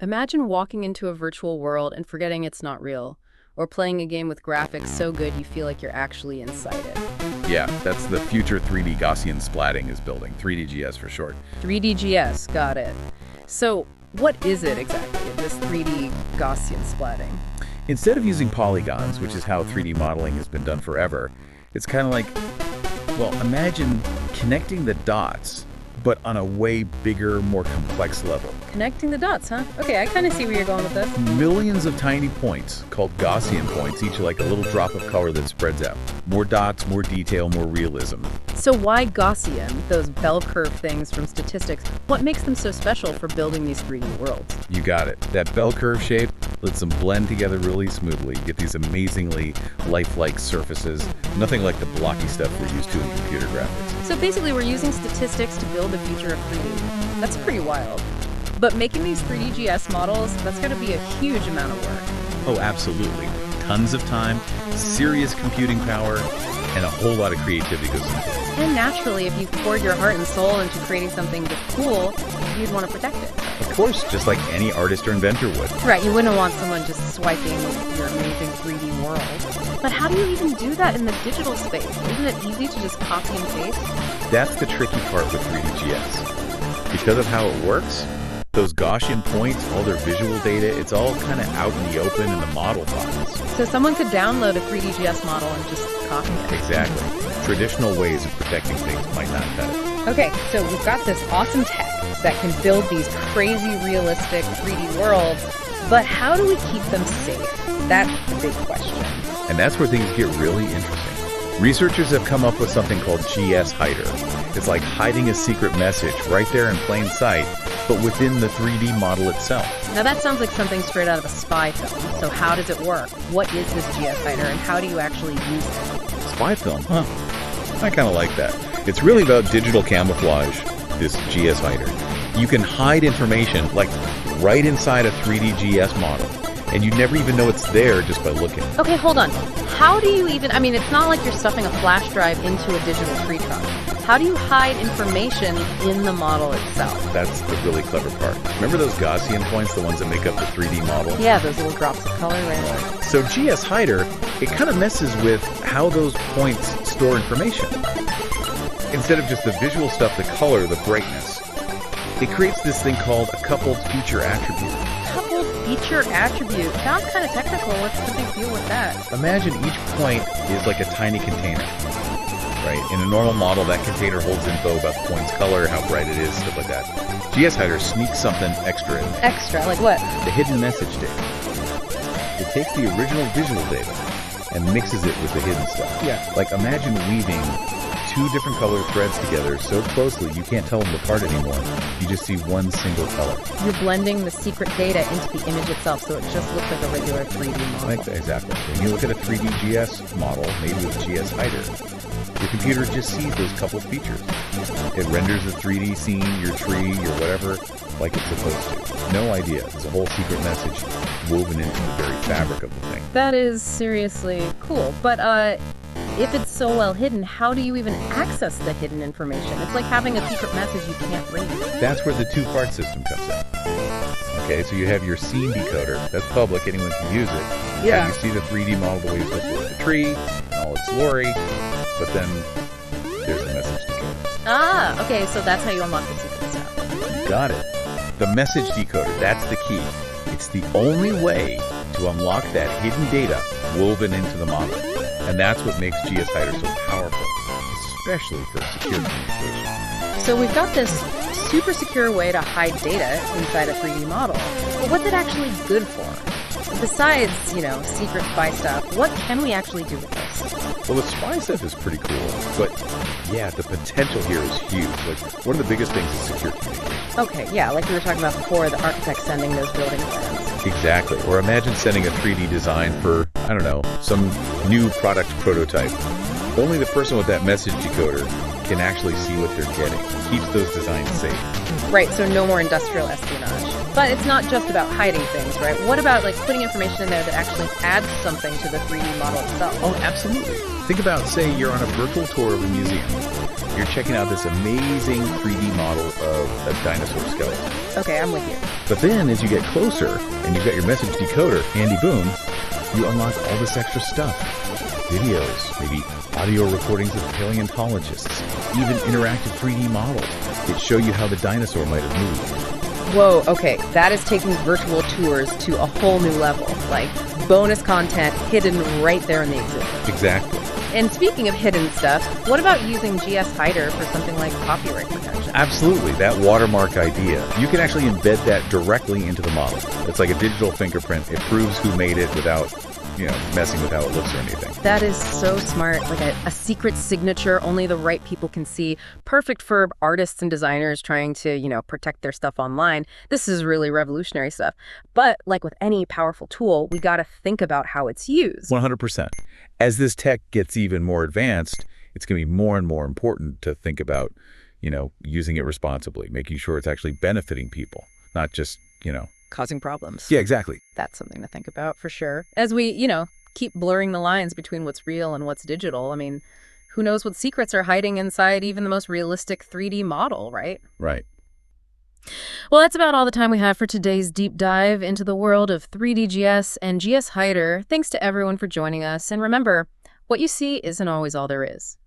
Imagine walking into a virtual world and forgetting it's not real, or playing a game with graphics so good you feel like you're actually inside it. Yeah, that's the future 3D Gaussian splatting is building, 3DGS for short. 3DGS, got it. So what is it exactly, this 3D Gaussian splatting? Instead of using polygons, which is how 3D modeling has been done forever, it's kind of like, well, imagine connecting the dots, but on a way bigger, more complex level. Connecting the dots, huh? Okay, I kind of see where you're going with this. Millions of tiny points, called Gaussian points, each like a little drop of color that spreads out. More dots, more detail, more realism. So why Gaussian, those bell curve things from statistics? What makes them so special for building these 3D worlds? You got it. That bell curve shape lets them blend together really smoothly. You get these amazingly lifelike surfaces. Nothing like the blocky stuff we're used to in computer graphics. So basically we're using statistics to build the future of 3D. That's pretty wild. But making these 3DGS models, that's going to be a huge amount of work. Oh, absolutely. Tons of time, serious computing power, and a whole lot of creativity goes into it. And naturally, if you poured your heart and soul into creating something that's cool, you'd want to protect it. Of course, just like any artist or inventor would. Right, you wouldn't want someone just swiping your amazing 3D world. But how do you even do that in the digital space? Isn't it easy to just copy and paste? That's the tricky part with 3DGS. Because of how it works, those Gaussian points, all their visual data, it's all kind of out in the open in the model files. So someone could download a 3DGS model and just copy it. Exactly. Traditional ways of protecting things might not cut it. Okay, so we've got this awesome tech that can build these crazy, realistic 3D worlds, but how do we keep them safe? That's the big question. And that's where things get really interesting. Researchers have come up with something called GS Hider. It's like hiding a secret message right there in plain sight, but within the 3D model itself. Now that sounds like something straight out of a spy film. So how does it work? What is this GS Hider and how do you actually use it? Spy film, huh? I kind of like that. It's really about digital camouflage, this GS Hider. You can hide information like right inside a 3D GS model, and you never even know it's there just by looking. Okay, hold on. How do you even, it's not like you're stuffing a flash drive into a digital tree trunk. How do you hide information in the model itself? That's the really clever part. Remember those Gaussian points, the ones that make up the 3D model? Yeah, those little drops of color right there. So GS Hider, it kind of messes with how those points store information. Instead of just the visual stuff, the color, the brightness, it creates this thing called a coupled feature attribute. Coupled feature attribute. Sounds kind of technical. What's the big deal with that? Imagine each point is like a tiny container. Right? In a normal model, that container holds info about the point's color, how bright it is, stuff like that. GS Hider sneaks something extra in there. Extra? Like what? The hidden message data. It takes the original visual data and mixes it with the hidden stuff. Yeah. Like imagine weaving two different color threads together so closely you can't tell them apart anymore. You just see one single color. You're blending the secret data into the image itself, so it just looks like a regular 3D model. Like that, exactly. When you look at a 3D GS model made with GS Hider, your computer just sees those coupled features. It renders the 3D scene, your tree, your whatever, like it's supposed to. No idea. There's a whole secret message woven into the very fabric of the thing. That is seriously cool. But if it's so well hidden, how do you even access the hidden information? It's like having a secret message you can't read. That's where the two-part system comes in. Okay, so you have your scene decoder. That's public. Anyone can use it. Yeah. So you see the 3D model the way you're supposed to look at the tree, and all its glory, but then there's a message decoder. Ah, okay, so that's how you unlock the secret stuff. You got it. The message decoder, that's the key. It's the only way to unlock that hidden data woven into the model. And that's what makes GS Hider so powerful, especially for secure communication. So we've got this super secure way to hide data inside a 3D model. But what's it actually good for? Besides, secret spy stuff, what can we actually do with this? Well, the spy stuff is pretty cool, but yeah, the potential here is huge. Like, one of the biggest things is secure communication. Okay, yeah, like we were talking about before, the architect sending those building plans. Exactly. Or imagine sending a 3D design for, some new product prototype. Only the person with that message decoder can actually see what they're getting. It keeps those designs safe. Right, so no more industrial espionage. But it's not just about hiding things, right? What about putting information in there that actually adds something to the 3D model itself? Oh, absolutely. Think about, say, you're on a virtual tour of a museum. You're checking out this amazing 3D model of a dinosaur skeleton. Okay, I'm with you. But then as you get closer and you've got your message decoder, handy boom, you unlock all this extra stuff. Videos, maybe audio recordings of paleontologists, even interactive 3D models that show you how the dinosaur might have moved. Whoa, okay, that is taking virtual tours to a whole new level. Like, bonus content hidden right there in the exhibit. Exactly. And speaking of hidden stuff, what about using GS Hider for something like copyright protection? Absolutely, that watermark idea. You can actually embed that directly into the model. It's like a digital fingerprint. It proves who made it without, messing with how it looks or anything. That is so smart, like a secret signature only the right people can see. Perfect for artists and designers trying to, protect their stuff online. This is really revolutionary stuff. But like with any powerful tool, we got to think about how it's used. 100%. As this tech gets even more advanced, it's going to be more and more important to think about, using it responsibly, making sure it's actually benefiting people, not just, Causing problems. Yeah, exactly. That's something to think about for sure. As we, keep blurring the lines between what's real and what's digital. I mean, who knows what secrets are hiding inside even the most realistic 3D model, right? Right. Well, that's about all the time we have for today's deep dive into the world of 3D GS and GS Hider. Thanks to everyone for joining us. And remember, what you see isn't always all there is.